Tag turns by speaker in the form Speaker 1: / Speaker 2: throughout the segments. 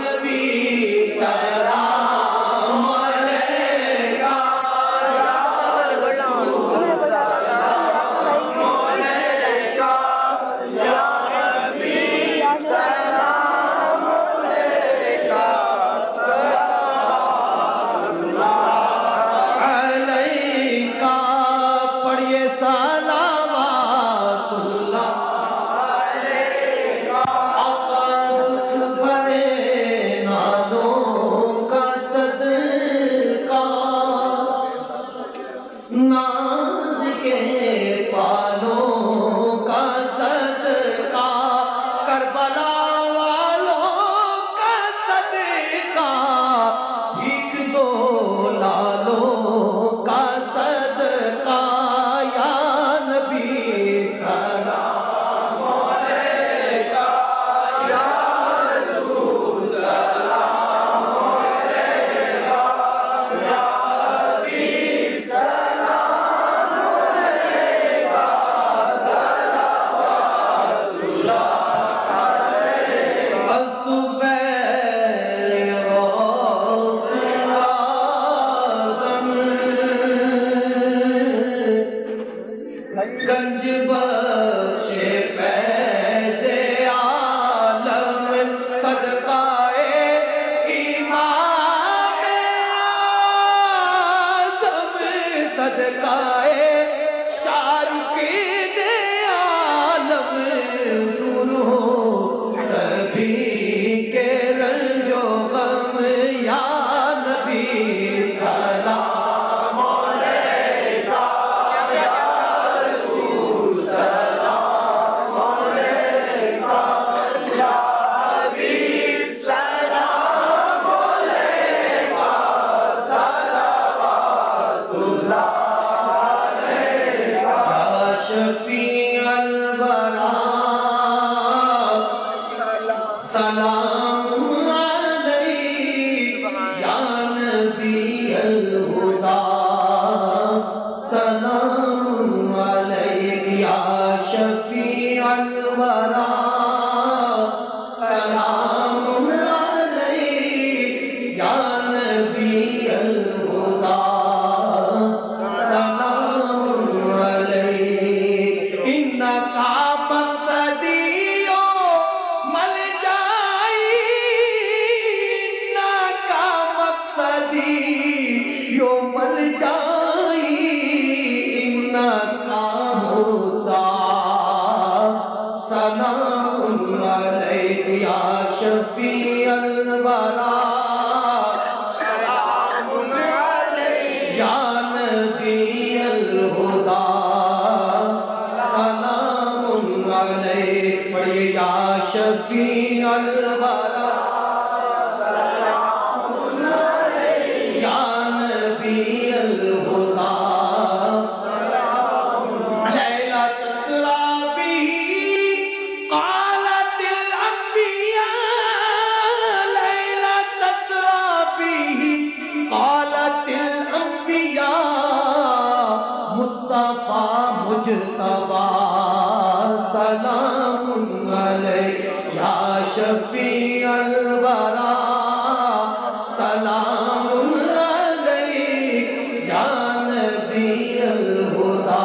Speaker 1: نبی سلام علیکہ ناز کے پالوں کا صدقہ کربلا والوں کا صدقہ بھیک دو لالوں کا صدقہ یا نبی سلام علیکہ یا رسول سلام علیکہ یا گنج بخش فیض عالم صدقہ امام اعظم صدقہ شارقین عالم دور ہو سبھی کے رنج و غم یا نبی سلام شفیع الورا سلام علیک یا نبی الہدا سلام علیک یا شفیع الورا سلام علیک یا نبی الہدا مل جائی ان کا ہوتا سلام علیک یا شفیع الورا سلام علیک یا نبی الہدا سلام علیک پڑھیے یا شفیع الورا مجتبی سلام علیک یا شفیع الورا سلام علیک یا نبی الہدا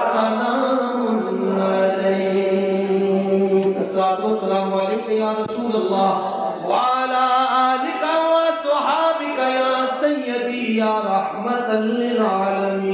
Speaker 1: سلام علیک الصلاۃ والسلام علیک یا رسول اللہ وعلی آلک وصحابک یا سیدی یا رحمت للعالمین